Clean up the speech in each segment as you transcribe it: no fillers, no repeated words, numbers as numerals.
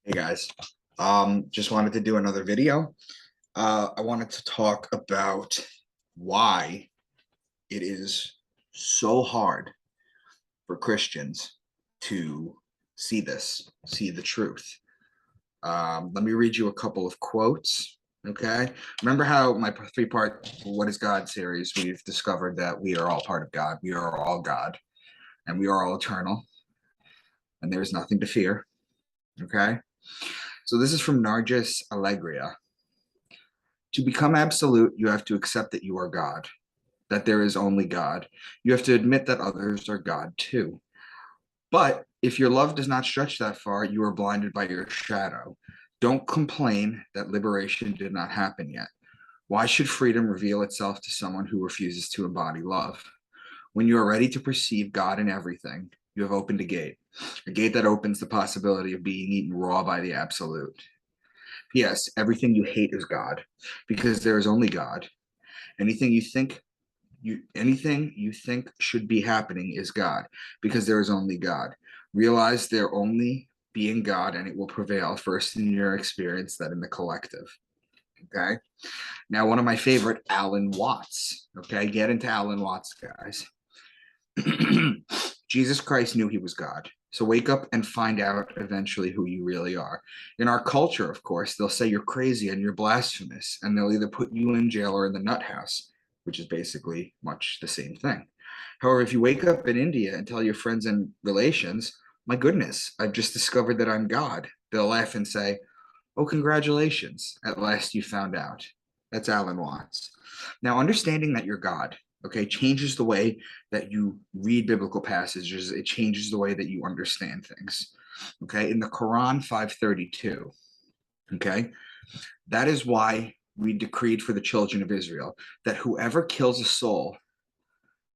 Hey guys, just wanted to do another video. I wanted to talk about why it is so hard for Christians to see the truth. Let me read you a couple of quotes. Okay. Remember how my three-part What is God series, we've discovered that we are all part of God. We are all God and we are all eternal and there is nothing to fear. Okay. So this is from Nargis Allegria. To become absolute, you have to accept that you are God, that there is only God. You have to admit that others are God too. But if your love does not stretch that far, you are blinded by your shadow. Don't complain that liberation did not happen yet. Why should freedom reveal itself to someone who refuses to embody love? When you are ready to perceive God in everything, you have opened a gate that opens the possibility of being eaten raw by the absolute. P.S. Everything you hate is God, because there is only God. Anything you think should be happening is God, because there is only God. Realize there only being God, and it will prevail first in your experience, then in the collective. Okay. Now, one of my favorite, Alan Watts. Okay, get into Alan Watts, guys. Jesus Christ knew he was God. So wake up and find out eventually who you really are. In our culture, of course, they'll say you're crazy and you're blasphemous, and they'll either put you in jail or in the nut house, which is basically much the same thing. However, if you wake up in India and tell your friends and relations, my goodness, I've just discovered that I'm God, they'll laugh and say, oh, congratulations, at last you found out. That's Alan Watts. Now, understanding that you're God, okay, changes the way that you read biblical passages. It changes the way that you understand things. Okay, in the Quran 532, okay, that is why we decreed for the children of Israel that whoever kills a soul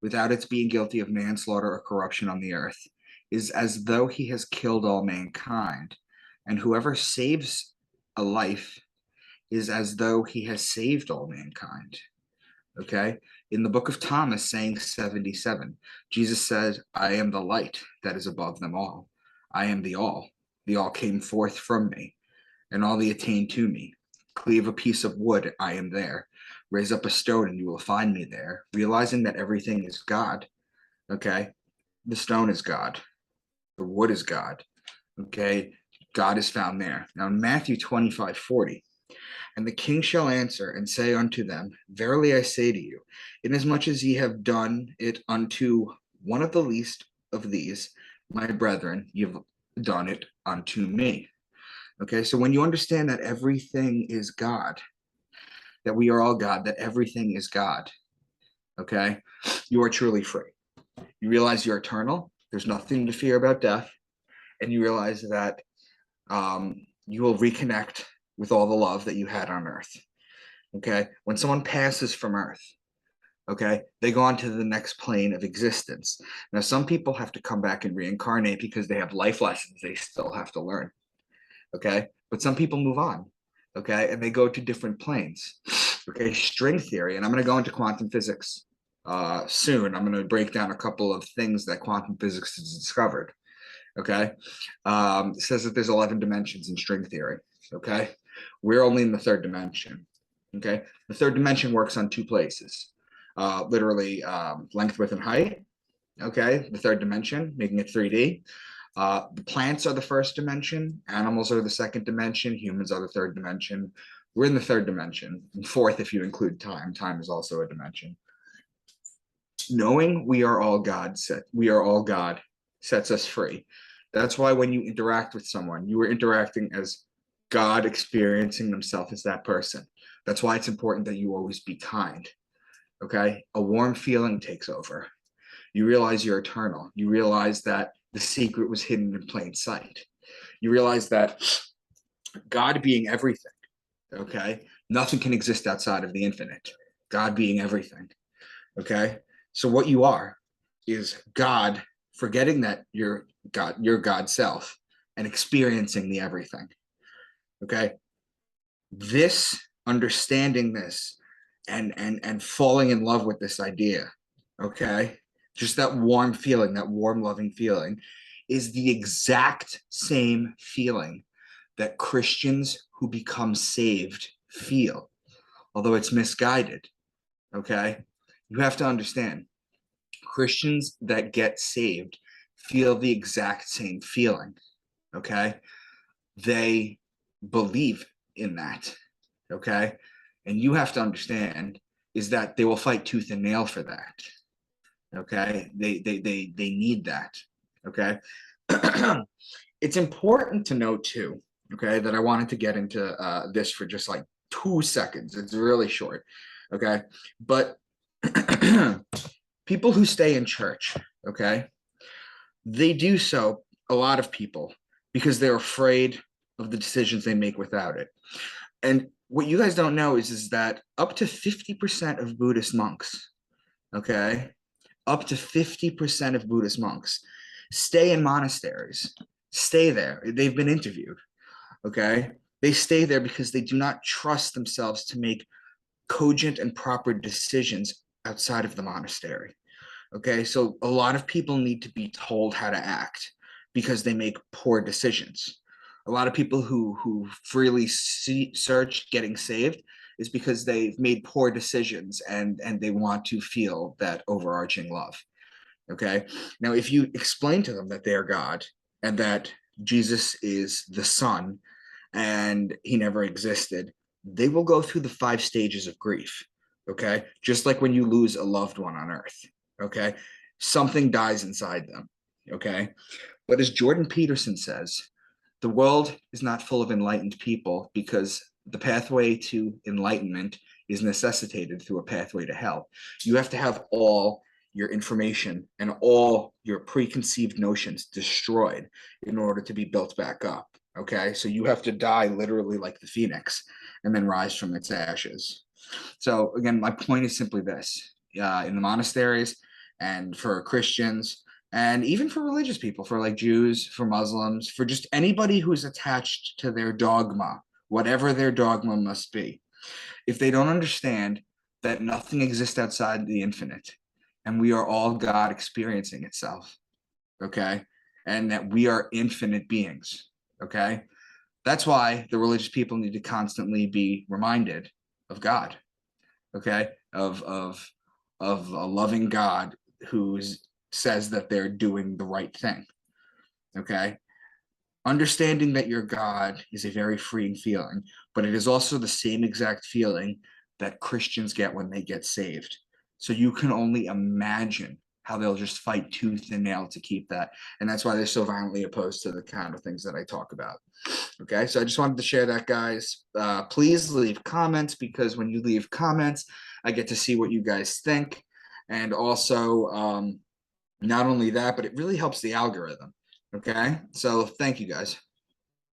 without its being guilty of manslaughter or corruption on the earth is as though he has killed all mankind. And whoever saves a life is as though he has saved all mankind. Okay. In the book of Thomas, saying 77, Jesus said, I am the light that is above them all. I am the all. The all came forth from me, and all the attained to me. Cleave a piece of wood, I am there. Raise up a stone, and you will find me there. Realizing that everything is God. Okay. The stone is God. The wood is God. Okay. God is found there. Now, in Matthew 25:40, and the king shall answer and say unto them, verily I say to you, inasmuch as ye have done it unto one of the least of these, my brethren, you've done it unto me. Okay, so when you understand that everything is God, that we are all God, that everything is God, okay, you are truly free. You realize you're eternal, there's nothing to fear about death, and you realize that you will reconnect with all the love that you had on earth. Okay, when someone passes from earth, okay, they go on to the next plane of existence. Now some people have to come back and reincarnate because they have life lessons they still have to learn. Okay, but some people move on. Okay, and they go to different planes. Okay, string theory, and I'm going to go into quantum physics soon. I'm going to break down a couple of things that quantum physics has discovered. Okay, it says that there's 11 dimensions in string theory. Okay, we're only in the third dimension. Okay, the third dimension works on two places, literally length, width, and height. Okay, the third dimension, making it 3D. The plants are the first dimension, animals are the second dimension, humans are the third dimension. We're in the third dimension, and fourth if you include time. Time is also a dimension. Knowing we are all God sets us free. That's why when you interact with someone, you are interacting as God experiencing themselves as that person. That's why it's important that you always be kind. Okay. A warm feeling takes over. You realize you're eternal. You realize that the secret was hidden in plain sight. You realize that God being everything, okay, nothing can exist outside of the infinite. God being everything, okay. So what you are is God, forgetting that you're God's self, and experiencing the everything. Okay, this understanding this and falling in love with this idea, okay, just that warm feeling, that warm loving feeling, is the exact same feeling that Christians who become saved feel, although it's misguided. Okay. You have to understand, Christians that get saved feel the exact same feeling. Okay. They believe in that. Okay. And you have to understand is that they will fight tooth and nail for that. Okay. They need that. Okay. It's important to know too, okay, that I wanted to get into this for just like 2 seconds. It's really short. Okay. But people who stay in church, okay, they do so, a lot of people, because they're afraid of the decisions they make without it. And what you guys don't know is that up to 50% of Buddhist monks, okay, up to 50% of Buddhist monks stay in monasteries, stay there. They've been interviewed, okay? They stay there because they do not trust themselves to make cogent and proper decisions outside of the monastery. Okay, so a lot of people need to be told how to act because they make poor decisions. A lot of people who freely search getting saved is because they've made poor decisions and they want to feel that overarching love. Okay, now if you explain to them that they are God and that Jesus is the Son and he never existed, they will go through the 5 stages of grief. Okay, just like when you lose a loved one on earth. Okay, something dies inside them. Okay, but as Jordan Peterson says, the world is not full of enlightened people because the pathway to enlightenment is necessitated through a pathway to hell. You have to have all your information and all your preconceived notions destroyed in order to be built back up. Okay, so you have to die literally like the phoenix and then rise from its ashes. So, again, my point is simply this in the monasteries and for Christians, and even for religious people, for like Jews, for Muslims, for just anybody who's attached to their dogma, whatever their dogma must be, if they don't understand that nothing exists outside the infinite and we are all God experiencing itself, okay, and that we are infinite beings, okay, that's why the religious people need to constantly be reminded of God, okay, of a loving God who says that they're doing the right thing, okay. Understanding that you're God is a very freeing feeling, but it is also the same exact feeling that Christians get when they get saved. So you can only imagine how they'll just fight tooth and nail to keep that. And that's why they're so violently opposed to the kind of things that I talk about. Okay, so I just wanted to share that, guys. Please leave comments because when you leave comments, I get to see what you guys think. And also, not only that, but it really helps the algorithm. Okay, so thank you guys.